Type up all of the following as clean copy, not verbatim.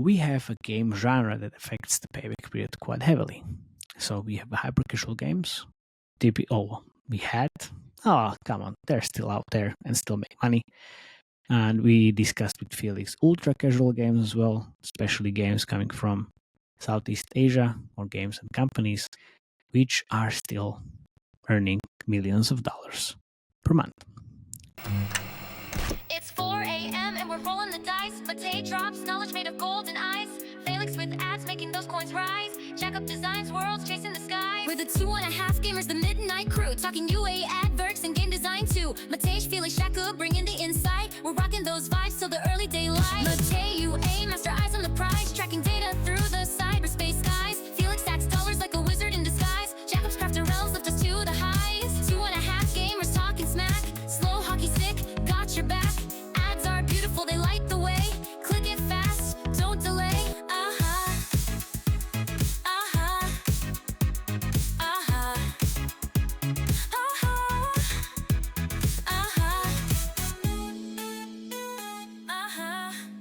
we have a game genre that affects the payback period quite heavily. So we have hyper casual games. We had. Oh, come on, they're still out there and still make money. And we discussed with Felix ultra casual games as well, especially games coming from Southeast Asia or games and companies which are still earning millions of dollars per month. It's 4 a.m. and we're rolling the dice. Matei drops knowledge made of gold and ice. Felix with ads making those coins rise. Jack up designs, worlds chasing the sky. We're the 2.5 gamers, the midnight crew. Talking UA adverts and game design too. Matei, Felix, Shaka bringing the insight. We're rocking those vibes till the early daylight. Matei, UA, master eyes on the prize. Tracking data through the cyberspace skies. Felix stacks dollars like a wizard in disguise. Jacob's crafting realms lift us to the highs. 2.5 gamers talking smack. Slow hockey stick, got your back. Ads are beautiful, they light the way. Click it fast, don't delay.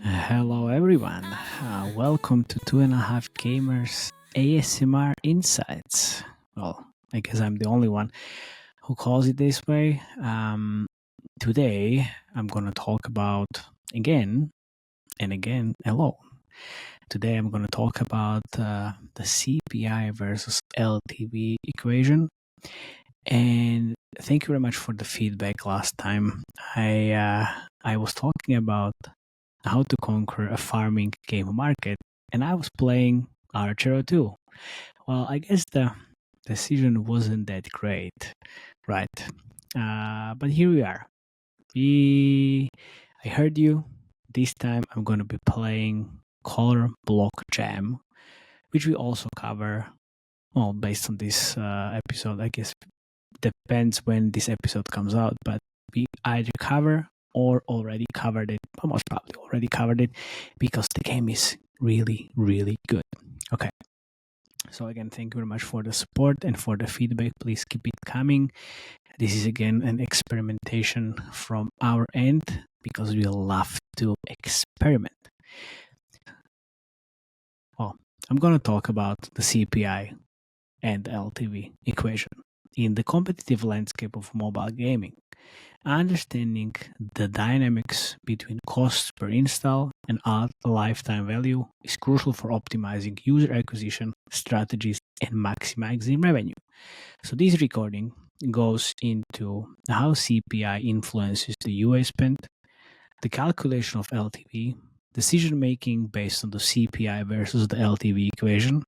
Hello everyone, welcome to 2.5 Gamers ASMR Insights. Well, I guess I'm the only one who calls it this way. Today I'm gonna talk about again and again alone. Today I'm gonna talk about the CPI versus LTV equation. And thank you very much for the feedback last time. I was talking about how to conquer a farming game market, and I was playing Archero 2. Well, I guess the decision wasn't that great, right? But here we are. I heard you. This time I'm going to be playing Color Block Jam, which we also cover, well, based on this episode. I guess depends when this episode comes out, but we either cover or already covered it, most probably already covered it, because the game is really, really good. Okay. So again, thank you very much for the support and for the feedback. Please keep it coming. This is again an experimentation from our end because we love to experiment. Well, I'm going to talk about the CPI and LTV equation in the competitive landscape of mobile gaming. Understanding the dynamics between costs per install and lifetime value is crucial for optimizing user acquisition strategies and maximizing revenue. So this recording goes into how CPI influences the UA spend, the calculation of LTV, decision making based on the CPI versus the LTV equation,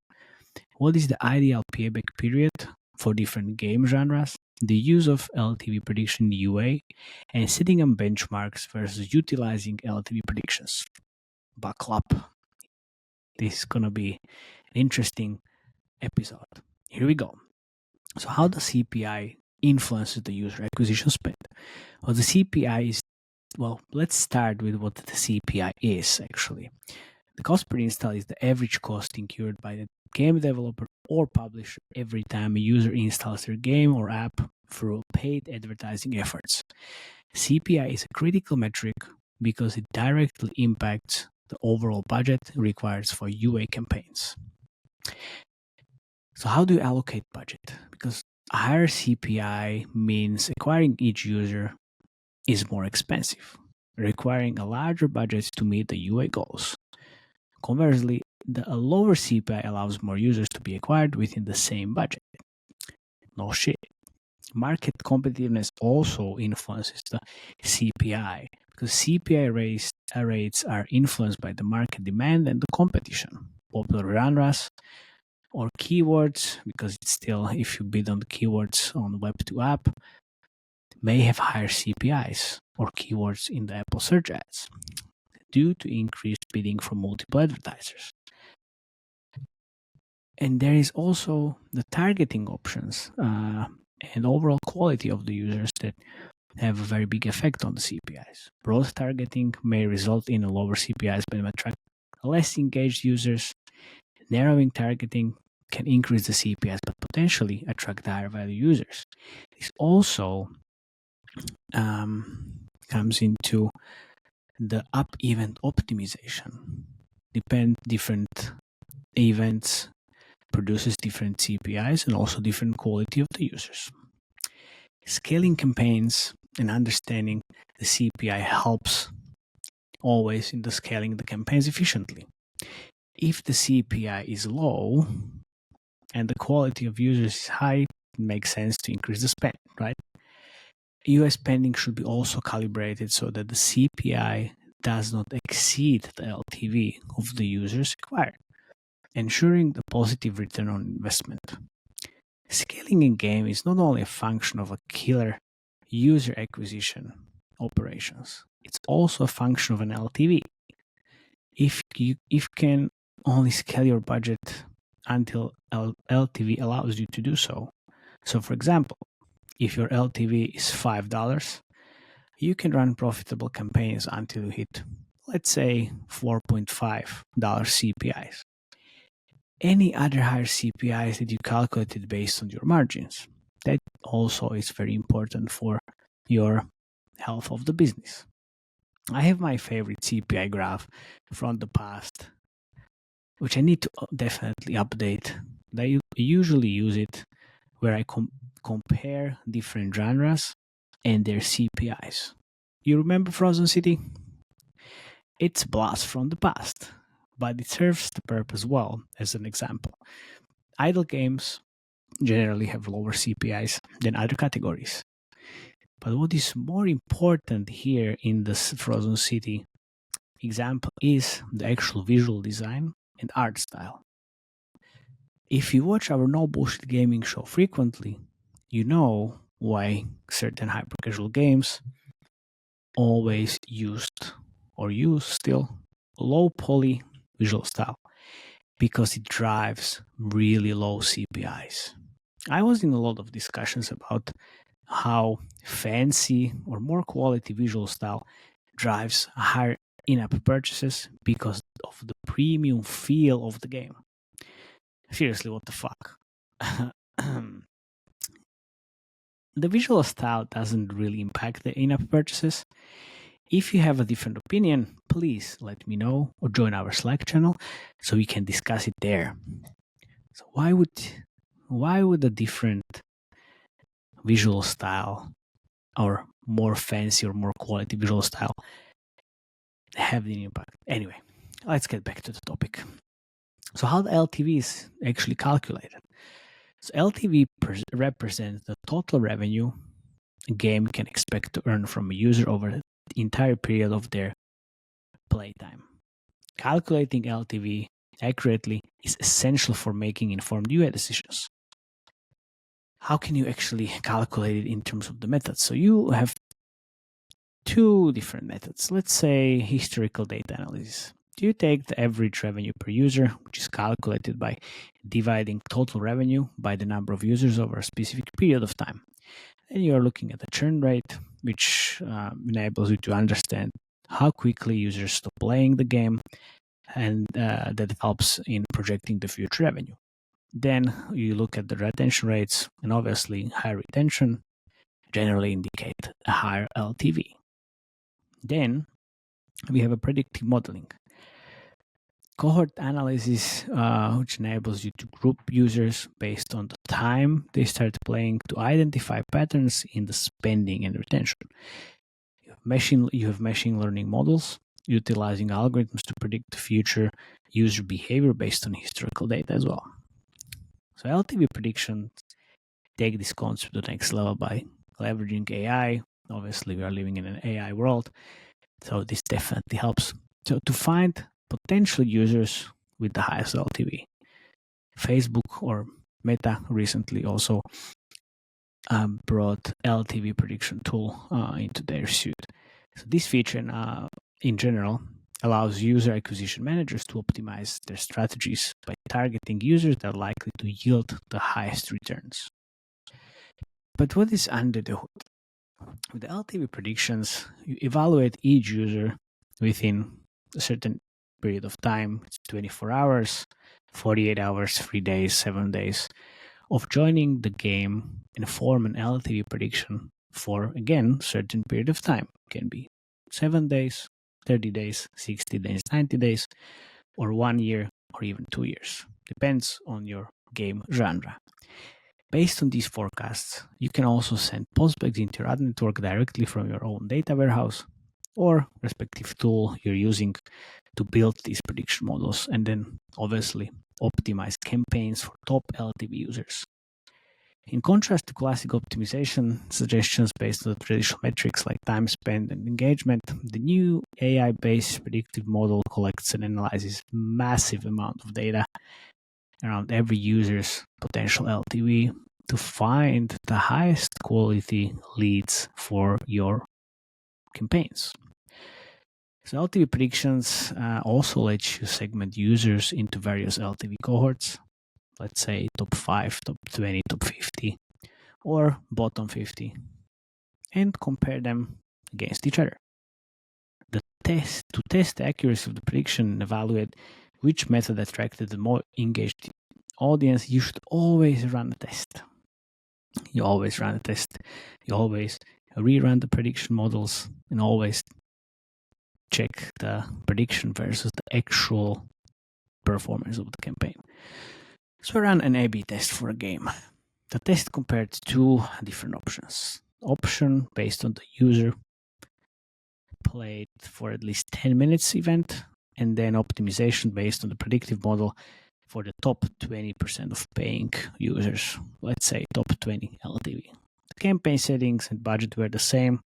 what is the ideal payback period for different game genres, the use of LTV prediction in UA, and setting up benchmarks versus utilizing LTV predictions. Buckle up. This is going to be an interesting episode. Here we go. So how the CPI influences the user acquisition spend? Well, the CPI is, let's start with what the CPI is actually. The cost per install is the average cost incurred by the game developer or publisher every time a user installs their game or app through paid advertising efforts. CPI is a critical metric because it directly impacts the overall budget required for UA campaigns. So how do you allocate budget? Because a higher CPI means acquiring each user is more expensive, requiring a larger budget to meet the UA goals. Conversely, a lower CPI allows more users to be acquired within the same budget. No shit. Market competitiveness also influences the CPI because CPI rates are influenced by the market demand and the competition. Popular genres or keywords, because it's still, if you bid on the keywords on the Web2 app, may have higher CPIs or keywords in the Apple search ads due to increased bidding from multiple advertisers. And there is also the targeting options and overall quality of the users that have a very big effect on the CPIs. Broad targeting may result in a lower CPIs but attract less engaged users. Narrowing targeting can increase the CPIs but potentially attract higher value users. This also comes into the up event optimization. different events produces different CPIs and also different quality of the users. Scaling campaigns and understanding the CPI helps always in the scaling the campaigns efficiently. If the CPI is low and the quality of users is high, it makes sense to increase the spend, right? US spending should be also calibrated so that the CPI does not exceed the LTV of the users acquired, ensuring the positive return on investment. Scaling a game is not only a function of a killer user acquisition operations, it's also a function of an LTV. If you can only scale your budget until LTV allows you to do so. So for example, if your LTV is $5, you can run profitable campaigns until you hit, let's say, $4.5 CPIs. Any other higher CPIs that you calculated based on your margins, that also is very important for your health of the business. I have my favorite CPI graph from the past, which I need to definitely update. I usually use it where I compare different genres and their CPIs. You remember Frozen City? It's a blast from the past, but it serves the purpose well as an example. Idle games generally have lower CPIs than other categories. But what is more important here in this Frozen City example is the actual visual design and art style. If you watch our No Bullshit Gaming show frequently, you know why certain hyper-casual games always used or use still low poly visual style because it drives really low CPIs. I was in a lot of discussions about how fancy or more quality visual style drives higher in-app purchases because of the premium feel of the game. Seriously, what the fuck? The visual style doesn't really impact the in-app purchases. If you have a different opinion, please let me know or join our Slack channel so we can discuss it there. So why would a different visual style or more fancy or more quality visual style have the impact? Anyway, let's get back to the topic. So how the LTV is actually calculated? So LTV represents the total revenue a game can expect to earn from a user over the entire period of their playtime. Calculating LTV accurately is essential for making informed UA decisions. How can you actually calculate it in terms of the methods? So you have two different methods. Let's say historical data analysis. You take the average revenue per user, which is calculated by dividing total revenue by the number of users over a specific period of time. And you are looking at the churn rate, which enables you to understand how quickly users stop playing the game, and that helps in projecting the future revenue. Then you look at the retention rates, and obviously higher retention generally indicate a higher LTV. Then we have a predictive modeling. Cohort analysis, which enables you to group users based on the time they start playing to identify patterns in the spending and retention. You have machine learning models utilizing algorithms to predict future user behavior based on historical data as well. So LTV predictions take this concept to the next level by leveraging AI. Obviously, we are living in an AI world, so this definitely helps. So to find potential users with the highest LTV. Facebook or Meta recently also brought LTV prediction tool into their suite. So this feature in general allows user acquisition managers to optimize their strategies by targeting users that are likely to yield the highest returns. But what is under the hood? With the LTV predictions, you evaluate each user within a certain period of time. It's 24 hours, 48 hours, 3 days, 7 days of joining the game and form an LTV prediction for, again, certain period of time. It can be 7 days, 30 days, 60 days, 90 days. or 1 year, or even 2 years. Depends on your game genre. Based on these forecasts, you can also send postbacks into your ad network directly from your own data warehouse or respective tool you're using to build these prediction models, and then obviously optimize campaigns for top LTV users. In contrast to classic optimization suggestions based on the traditional metrics like time spent and engagement, the new AI-based predictive model collects and analyzes massive amount of data around every user's potential LTV to find the highest quality leads for your campaigns. So LTV predictions also let you segment users into various LTV cohorts, let's say top 5, top 20, top 50, or bottom 50, and compare them against each other. To test the accuracy of the prediction and evaluate which method attracted the more engaged audience, you should always run a test. You always run a test. You always rerun the prediction models and always check the prediction versus the actual performance of the campaign. So I ran an A/B test for a game. The test compared two different options. Option based on the user played for at least 10 minutes event, and then optimization based on the predictive model for the top 20% of paying users, let's say top 20 LTV. The campaign settings and budget were the same.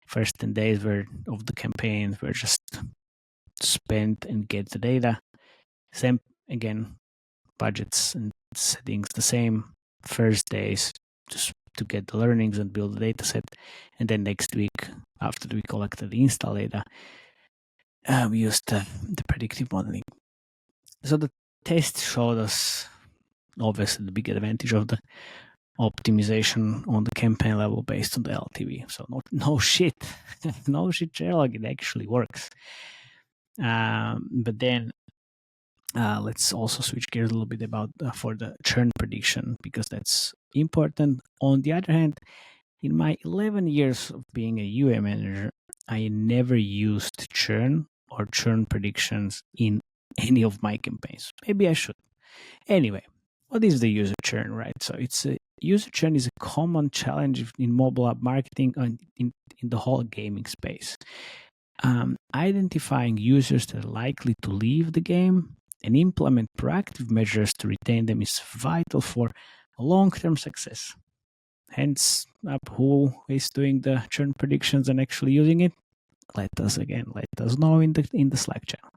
First 10 days of the campaign were just spent and get the data. Same again, budgets and settings the same. First days just to get the learnings and build the data set, and then next week after we collected the install data, we used the predictive modeling. So the test showed us obviously the big advantage of the optimization on the campaign level based on the LTV. So no shit, no shit, Sherlock, it actually works. But then let's also switch gears a little bit about for the churn prediction, because that's important. On the other hand, in my 11 years of being a UA manager, I never used churn or churn predictions in any of my campaigns. Maybe I should. Anyway, what is the user churn, right? So user churn is a common challenge in mobile app marketing and in the whole gaming space. Identifying users that are likely to leave the game and implement proactive measures to retain them is vital for long-term success. Hence, who is doing the churn predictions and actually using it? Let us know in the Slack channel.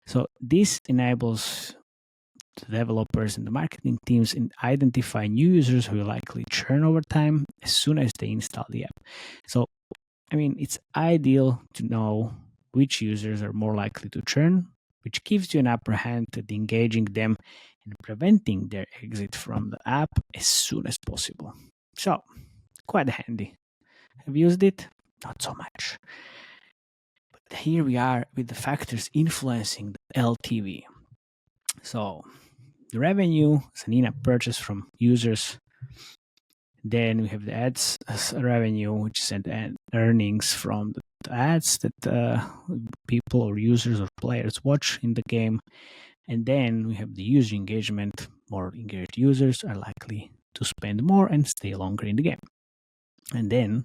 So this enables the developers and the marketing teams in identify new users who will likely churn over time as soon as they install the app. So, I mean, it's ideal to know which users are more likely to churn, which gives you an upper hand at engaging them and preventing their exit from the app as soon as possible. So, quite handy. Have you used it? Not so much. But here we are with the factors influencing the LTV. So, the revenue is an in-app purchase from users. Then we have the ads as revenue, which is earnings from the ads that people or users or players watch in the game. And then we have the user engagement. More engaged users are likely to spend more and stay longer in the game. And then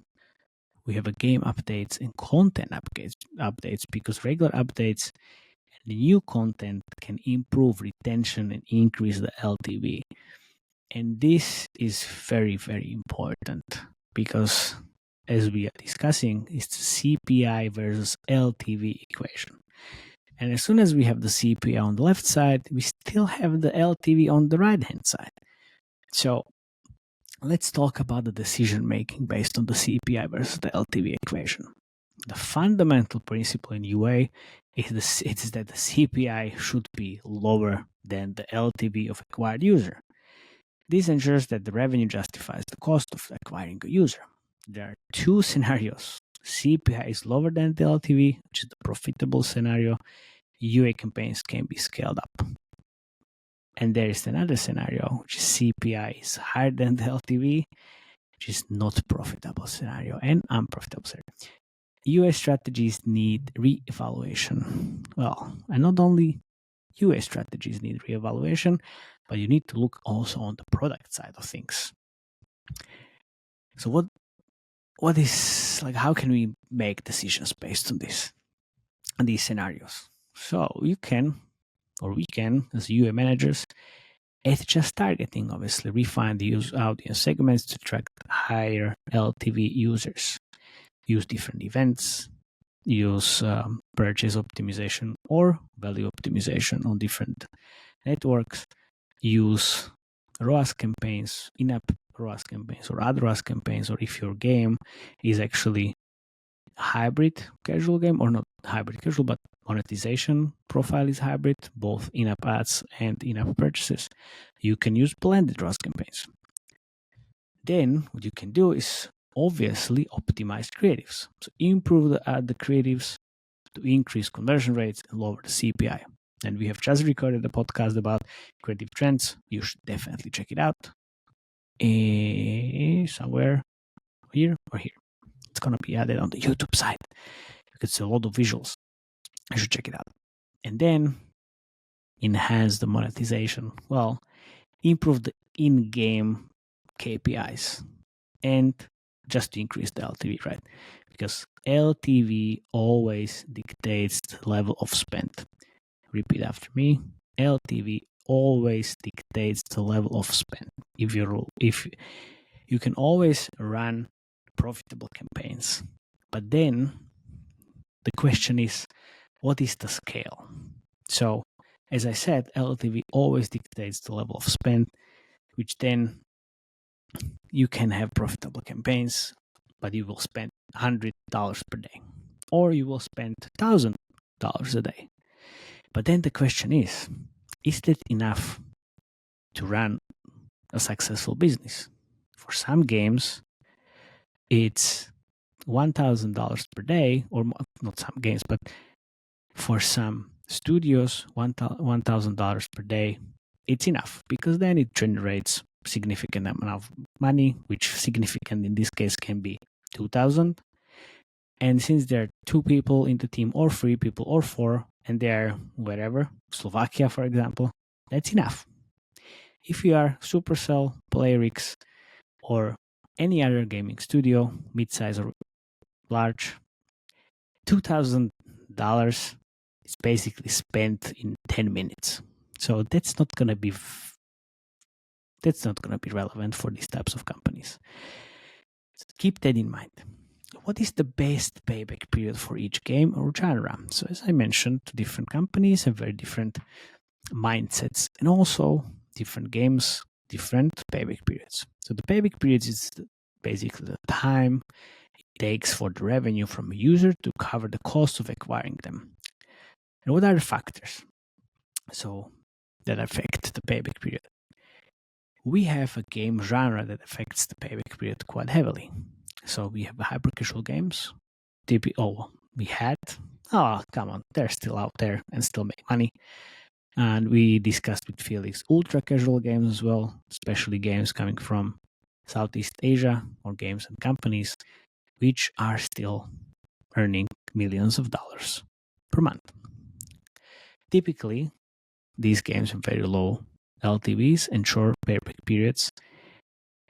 we have a game updates and content updates, because regular updates and the new content can improve retention and increase the LTV. And this is very, very important, because as we are discussing, it's the CPI versus LTV equation. And as soon as we have the CPI on the left side, we still have the LTV on the right-hand side. So let's talk about the decision making based on the CPI versus the LTV equation. The fundamental principle in UA is that the CPI should be lower than the LTV of acquired user. This ensures that the revenue justifies the cost of acquiring a user. There are two scenarios. CPI is lower than the LTV, which is the profitable scenario. UA campaigns can be scaled up. And there is another scenario, which is CPI is higher than the LTV, which is not profitable scenario and unprofitable scenario. UA strategies need re-evaluation. Well, and not only UA strategies need reevaluation, but you need to look also on the product side of things. So what is like, how can we make decisions based on these scenarios? So you can, or we can, as UA managers, adjust targeting, obviously, refine the audience segments to attract higher LTV users, use different events, use purchase optimization or value optimization on different networks, use ROAS campaigns, in-app ROAS campaigns or ad ROAS campaigns, or if your game is actually hybrid casual game, or not hybrid casual, but monetization profile is hybrid, both in-app ads and in-app purchases, you can use blended ROAS campaigns. Then what you can do is obviously optimize creatives. So improve the creatives to increase conversion rates and lower the CPI. And we have just recorded a podcast about creative trends. You should definitely check it out. Somewhere here or here. It's going to be added on the YouTube side because it's a lot of visuals. You should check it out. And then enhance the monetization. Well, improve the in-game KPIs and just to increase the LTV, right? Because LTV always dictates the level of spend. Repeat after me. LTV always dictates the level of spend. If you can always run profitable campaigns, but then the question is, what is the scale? So, as I said, LTV always dictates the level of spend, which then you can have profitable campaigns, but you will spend $100 per day, or you will spend $1,000 a day. But then the question is that enough to run a successful business? For some games, it's $1,000 per day, or not some games, but for some studios, $1,000 per day, it's enough, because then it generates significant amount of money, which significant in this case can be 2,000. And since there are 2 people in the team, or 3 people, or 4, and they're wherever, Slovakia, for example, that's enough. If you are Supercell, Playrix, or any other gaming studio, mid-size or large, $2,000 is basically spent in 10 minutes. So that's not going to be relevant for these types of companies. So keep that in mind. What is the best payback period for each game or genre? So as I mentioned, different companies have very different mindsets, and also different games, different payback periods. So the payback periods is basically the time it takes for the revenue from a user to cover the cost of acquiring them. And what are the factors so that affect the payback period? We have a game genre that affects the payback period quite heavily. So we have hyper casual games. They're still out there and still make money. And we discussed with Felix ultra casual games as well, especially games coming from Southeast Asia, or games and companies which are still earning millions of dollars per month. Typically, these games have very low LTVs and short payback periods,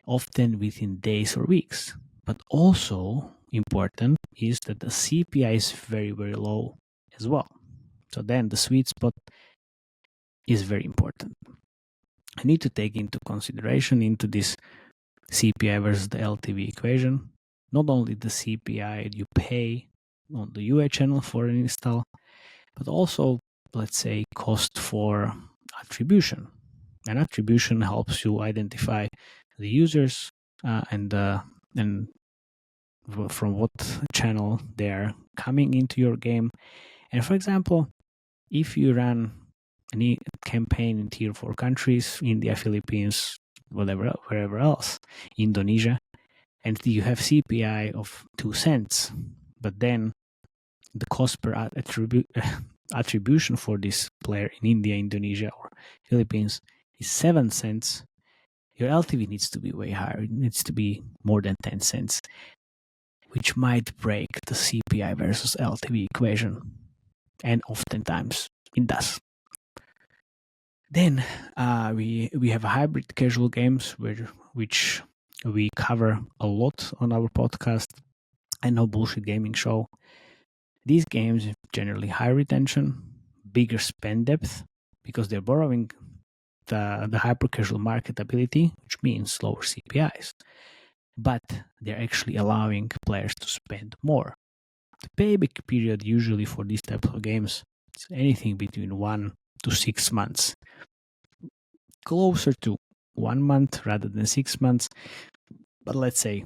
often within days or weeks. But also important is that the CPI is very, very low as well. So then the sweet spot is very important. I need to take into consideration into this CPI versus the LTV equation, not only the CPI you pay on the UA channel for an install, but also, let's say, cost for attribution. And attribution helps you identify the users and from what channel they're coming into your game. And for example, if you run any campaign in tier 4 countries, India, Philippines, wherever else, Indonesia, and you have CPI of 2 cents, but then the cost per attribution for this player in India, Indonesia, or Philippines is 7 cents, your LTV needs to be way higher. It needs to be more than 10 cents, which might break the CPI versus LTV equation. And oftentimes it does. Then we have hybrid casual games which we cover a lot on our podcast and No Bullshit Gaming Show. These games have generally high retention, bigger spend depth, because they're borrowing the hyper casual marketability, which means lower CPIs. But they're actually allowing players to spend more. The payback period usually for these types of games is anything between 1 to 6 months. Closer to 1 month rather than 6 months, but let's say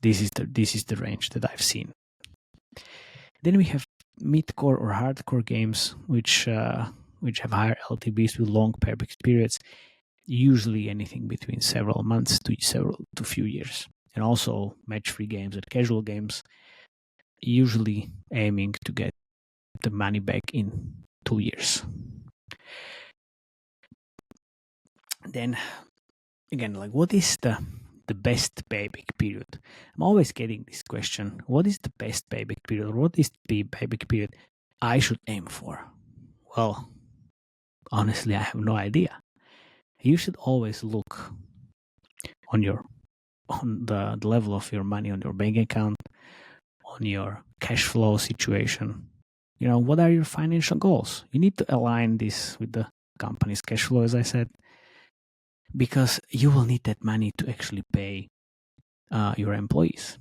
this is the range that I've seen. Then we have mid-core or hardcore games which have higher LTVs with long payback periods, usually anything between several months to few years. And also match-free games and casual games, usually aiming to get the money back in 2 years. Then again, like, what is the best payback period? I'm always getting this question: what is the best payback period, or what is the payback period I should aim for? Well, honestly, I have no idea. You should always look on the level of your money on your bank account, on your cash flow situation. What are your financial goals? You need to align this with the company's cash flow, as I said, because you will need that money to actually pay your employees.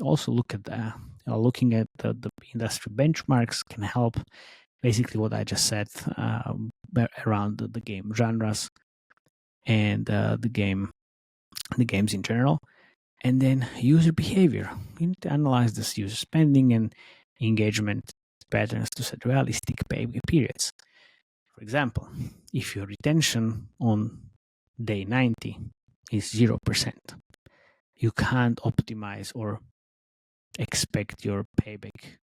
Also, looking at the industry benchmarks can help. Basically, what I just said around the game genres and the games in general, and then user behavior. You need to analyze this user spending and engagement patterns to set realistic payback periods. For example, if your retention on day 90 is 0%, you can't optimize or expect your payback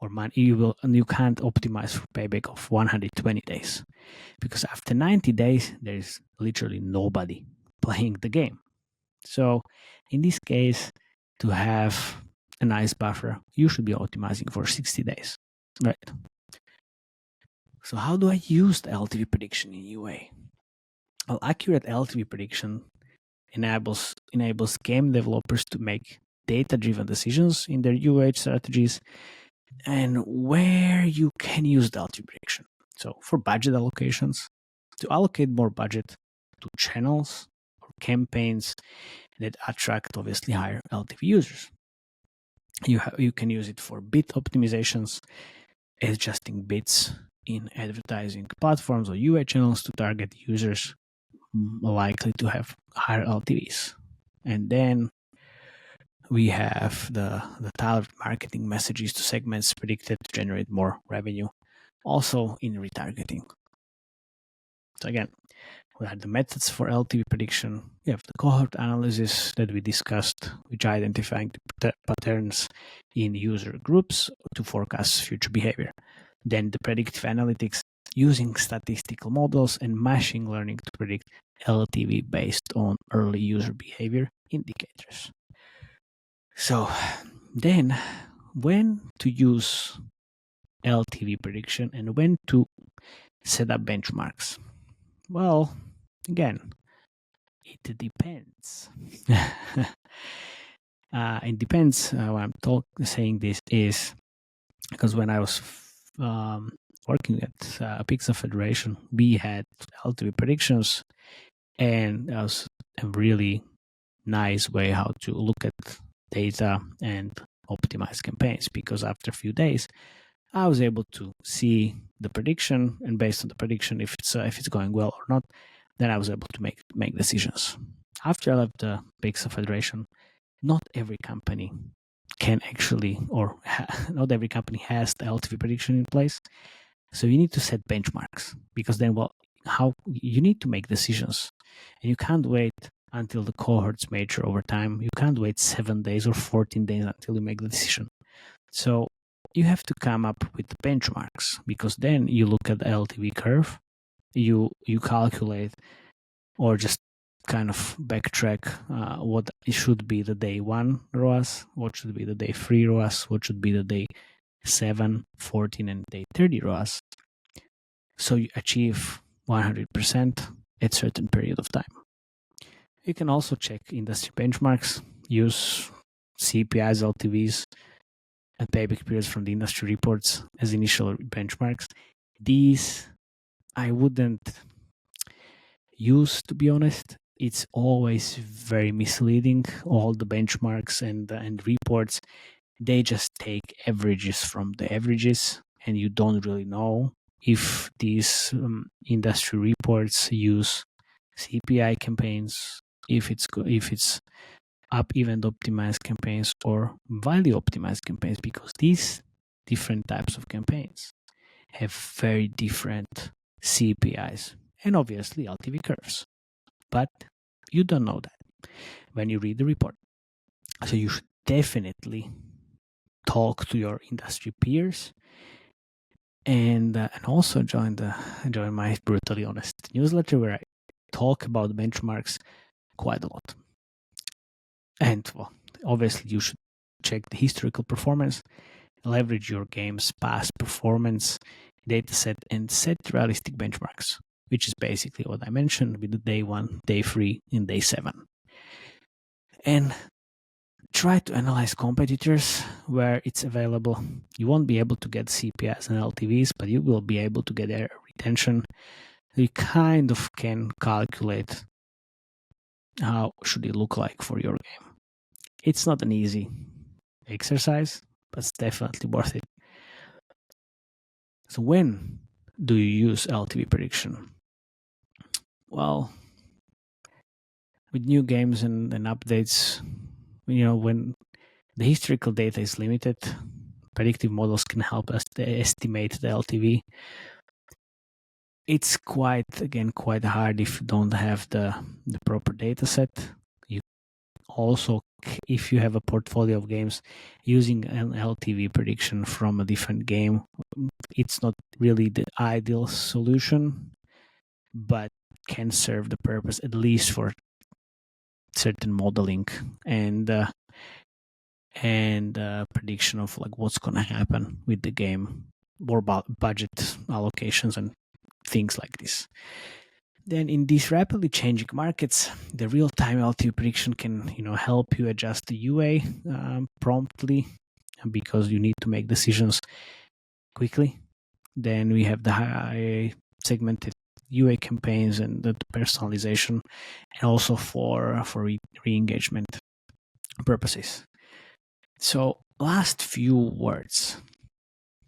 or money. You can't optimize for payback of 120 days, because after 90 days there's literally nobody playing the game. So in this case, to have a nice buffer, you should be optimizing for 60 days, right? So how do I use the LTV prediction in UA? Well, accurate LTV prediction enables game developers to make data-driven decisions in their UA strategies, and where you can use the LTV prediction. So for budget allocations, to allocate more budget to channels or campaigns that attract obviously higher LTV users. You can use it for bid optimizations, adjusting bids in advertising platforms or UA channels to target users likely to have higher LTVs. And then we have the tailored marketing messages to segments predicted to generate more revenue, also in retargeting. So again, we have the methods for LTV prediction. We have the cohort analysis that we discussed, which identifying the patterns in user groups to forecast future behavior. Then the predictive analytics, using statistical models and machine learning to predict LTV based on early user behavior indicators. So then, when to use LTV prediction and when to set up benchmarks? Well, again, it depends. It depends. Why I'm saying this is because when I was working at Pixel Federation, we had LTV predictions, and that was a really nice way how to look at data and optimize campaigns, because after a few days I was able to see the prediction, and based on the prediction, if it's going well or not, then I was able to make decisions. After I left the Pixel Federation, not every company can actually, not every company has the LTV prediction in place. So you need to set benchmarks, because then, how you need to make decisions, and you can't wait until the cohorts mature over time. You can't wait 7 days or 14 days until you make the decision. So you have to come up with the benchmarks, because then you look at the LTV curve, you calculate, or just kind of backtrack what it should be the day 1 ROAS, what should be the day 3 ROAS, what should be the day 7, 14, and day 30 ROAS. So you achieve 100% at certain period of time. You can also check industry benchmarks, use CPIs, LTVs, and payback periods from the industry reports as initial benchmarks. These I wouldn't use, to be honest. It's always very misleading. All the benchmarks and reports, they just take averages from the averages, and you don't really know if these industry reports use CPI campaigns, if it's up event optimized campaigns or value optimized campaigns, because these different types of campaigns have very different CPIs and obviously LTV curves. But you don't know that when you read the report. So you should definitely talk to your industry peers and also join my Brutally Honest newsletter, where I talk about benchmarks quite a lot. And well, obviously you should check the historical performance, leverage your game's past performance dataset, and set realistic benchmarks, which is basically what I mentioned with the day 1, day 3, and day 7. And try to analyze competitors where it's available. You won't be able to get CPIs and LTVs, but you will be able to get their retention. You kind of can calculate how should it look like for your game. It's not an easy exercise, but it's definitely worth it. So when do you use LTV prediction? Well, with new games and updates, when the historical data is limited, predictive models can help us to estimate the LTV. It's quite hard if you don't have the proper data set. You also, if you have a portfolio of games, using an LTV prediction from a different game, it's not really the ideal solution, but can serve the purpose, at least for certain modeling and prediction of like what's going to happen with the game, or budget allocations and things like this. Then in these rapidly changing markets, the real-time LTV prediction can help you adjust the UA promptly, because you need to make decisions quickly. Then we have the high segmented UA campaigns and the personalization, and also for re-engagement purposes. So last few words,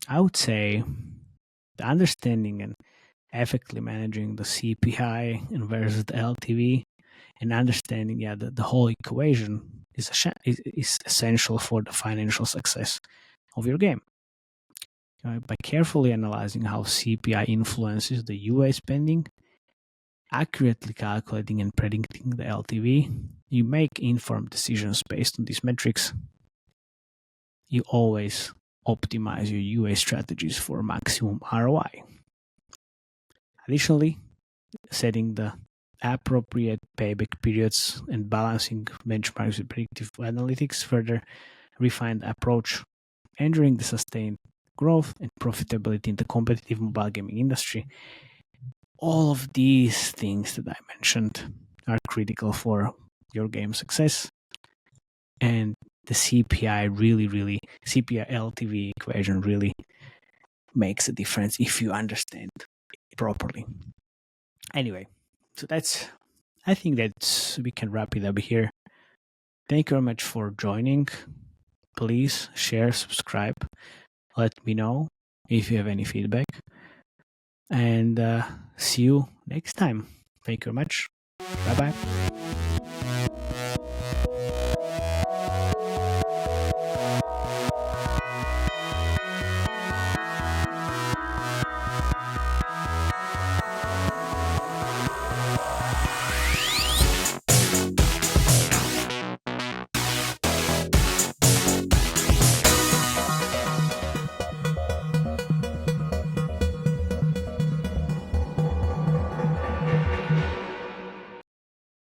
I would say the understanding and effectively managing the CPI and versus the LTV, and understanding the whole equation is essential for the financial success of your game. By carefully analyzing how CPI influences the UA spending, accurately calculating and predicting the LTV, you make informed decisions based on these metrics. You always optimize your UA strategies for maximum ROI. Additionally, setting the appropriate payback periods and balancing benchmarks with predictive analytics further refine the approach, ensuring the sustained growth and profitability in the competitive mobile gaming industry. All of these things that I mentioned are critical for your game success, and the CPI CPI LTV equation really makes a difference if you understand it properly. Anyway, so I think that we can wrap it up here. Thank you very much for joining. Please share, subscribe. Let me know if you have any feedback. And see you next time. Thank you very much. Bye-bye.